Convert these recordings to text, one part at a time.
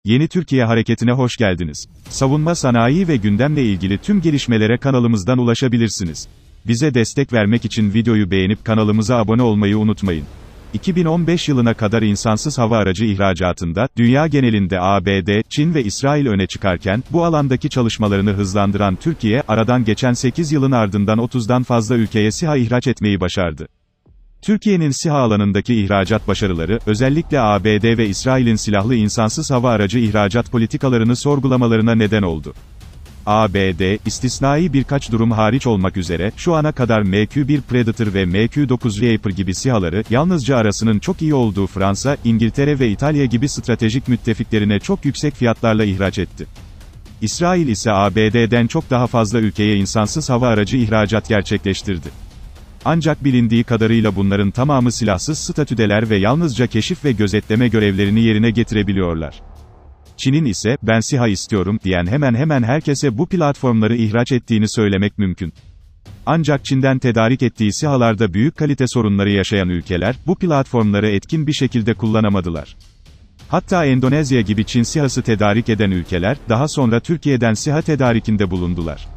Yeni Türkiye Hareketi'ne hoş geldiniz. Savunma sanayi ve gündemle ilgili tüm gelişmelere kanalımızdan ulaşabilirsiniz. Bize destek vermek için videoyu beğenip kanalımıza abone olmayı unutmayın. 2015 yılına kadar insansız hava aracı ihracatında, dünya genelinde ABD, Çin ve İsrail öne çıkarken, bu alandaki çalışmalarını hızlandıran Türkiye, aradan geçen 8 yılın ardından 30'dan fazla ülkeye SİHA ihraç etmeyi başardı. Türkiye'nin SİHA alanındaki ihracat başarıları, özellikle ABD ve İsrail'in silahlı insansız hava aracı ihracat politikalarını sorgulamalarına neden oldu. ABD, istisnai birkaç durum hariç olmak üzere, şu ana kadar MQ-1 Predator ve MQ-9 Reaper gibi SİHA'ları, yalnızca arasının çok iyi olduğu Fransa, İngiltere ve İtalya gibi stratejik müttefiklerine çok yüksek fiyatlarla ihraç etti. İsrail ise ABD'den çok daha fazla ülkeye insansız hava aracı ihracat gerçekleştirdi. Ancak bilindiği kadarıyla bunların tamamı silahsız statüdeler ve yalnızca keşif ve gözetleme görevlerini yerine getirebiliyorlar. Çin'in ise, ben SİHA istiyorum, diyen hemen herkese bu platformları ihraç ettiğini söylemek mümkün. Ancak Çin'den tedarik ettiği SİHA'larda büyük kalite sorunları yaşayan ülkeler, bu platformları etkin bir şekilde kullanamadılar. Hatta Endonezya gibi Çin SİHA'sı tedarik eden ülkeler, daha sonra Türkiye'den SİHA tedarikinde bulundular.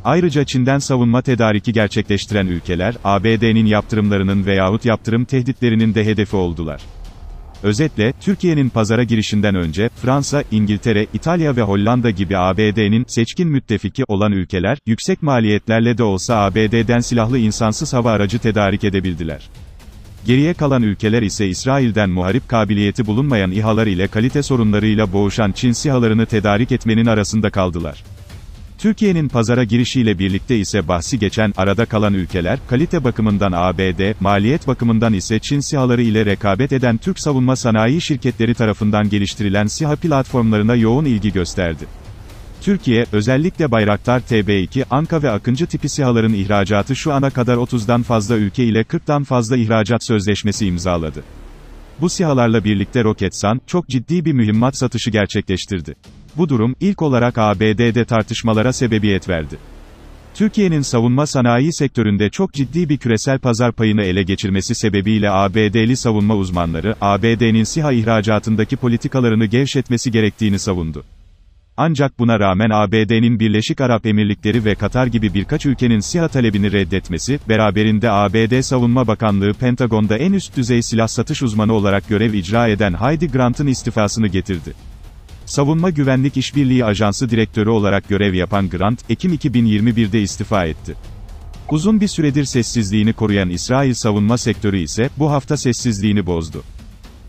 Ayrıca Çin'den savunma tedariki gerçekleştiren ülkeler, ABD'nin yaptırımlarının veyahut yaptırım tehditlerinin de hedefi oldular. Özetle, Türkiye'nin pazara girişinden önce, Fransa, İngiltere, İtalya ve Hollanda gibi ABD'nin seçkin müttefiki olan ülkeler, yüksek maliyetlerle de olsa ABD'den silahlı insansız hava aracı tedarik edebildiler. Geriye kalan ülkeler ise İsrail'den muharip kabiliyeti bulunmayan İHA'lar ile kalite sorunlarıyla boğuşan Çin SİHA'larını tedarik etmenin arasında kaldılar. Türkiye'nin pazara girişiyle birlikte ise bahsi geçen, arada kalan ülkeler, kalite bakımından ABD, maliyet bakımından ise Çin SİHA'ları ile rekabet eden Türk savunma sanayi şirketleri tarafından geliştirilen SİHA platformlarına yoğun ilgi gösterdi. Türkiye, özellikle Bayraktar TB2, Anka ve Akıncı tipi SİHA'ların ihracatı şu ana kadar 30'dan fazla ülke ile 40'tan fazla ihracat sözleşmesi imzaladı. Bu SİHA'larla birlikte Roketsan, çok ciddi bir mühimmat satışı gerçekleştirdi. Bu durum, ilk olarak ABD'de tartışmalara sebebiyet verdi. Türkiye'nin savunma sanayi sektöründe çok ciddi bir küresel pazar payını ele geçirmesi sebebiyle ABD'li savunma uzmanları, ABD'nin SİHA ihracatındaki politikalarını gevşetmesi gerektiğini savundu. Ancak buna rağmen ABD'nin Birleşik Arap Emirlikleri ve Katar gibi birkaç ülkenin SİHA talebini reddetmesi, beraberinde ABD Savunma Bakanlığı Pentagon'da en üst düzey silah satış uzmanı olarak görev icra eden Heidi Grant'ın istifasını getirdi. Savunma Güvenlik İşbirliği Ajansı Direktörü olarak görev yapan Grant, Ekim 2021'de istifa etti. Uzun bir süredir sessizliğini koruyan İsrail savunma sektörü ise, bu hafta sessizliğini bozdu.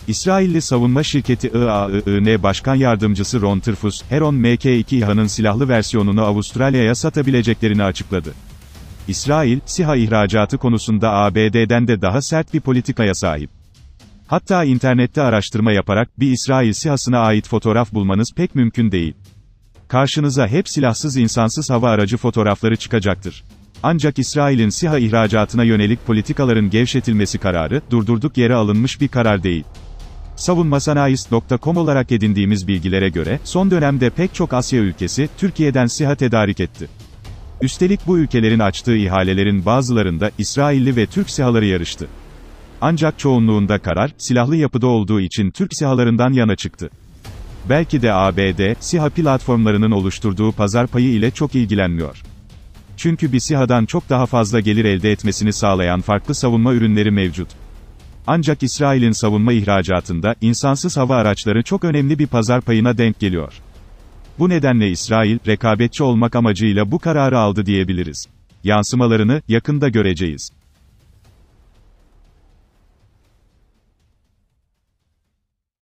İsrailli savunma şirketi IAIN Başkan Yardımcısı Ron Trfus, Heron Mk2 İHA'nın silahlı versiyonunu Avustralya'ya satabileceklerini açıkladı. İsrail, SİHA ihracatı konusunda ABD'den de daha sert bir politikaya sahip. Hatta internette araştırma yaparak, bir İsrail SİHA'sına ait fotoğraf bulmanız pek mümkün değil. Karşınıza hep silahsız insansız hava aracı fotoğrafları çıkacaktır. Ancak İsrail'in SİHA ihracatına yönelik politikaların gevşetilmesi kararı, durdurduk yere alınmış bir karar değil. Savunmasanayist.com olarak edindiğimiz bilgilere göre, son dönemde pek çok Asya ülkesi, Türkiye'den SİHA tedarik etti. Üstelik bu ülkelerin açtığı ihalelerin bazılarında, İsrailli ve Türk SİHA'ları yarıştı. Ancak çoğunluğunda karar, silahlı yapıda olduğu için Türk SİHA'larından yana çıktı. Belki de ABD, SİHA platformlarının oluşturduğu pazar payı ile çok ilgilenmiyor. Çünkü bir SİHA'dan çok daha fazla gelir elde etmesini sağlayan farklı savunma ürünleri mevcut. Ancak İsrail'in savunma ihracatında, insansız hava araçları çok önemli bir pazar payına denk geliyor. Bu nedenle İsrail, rekabetçi olmak amacıyla bu kararı aldı diyebiliriz. Yansımalarını, yakında göreceğiz.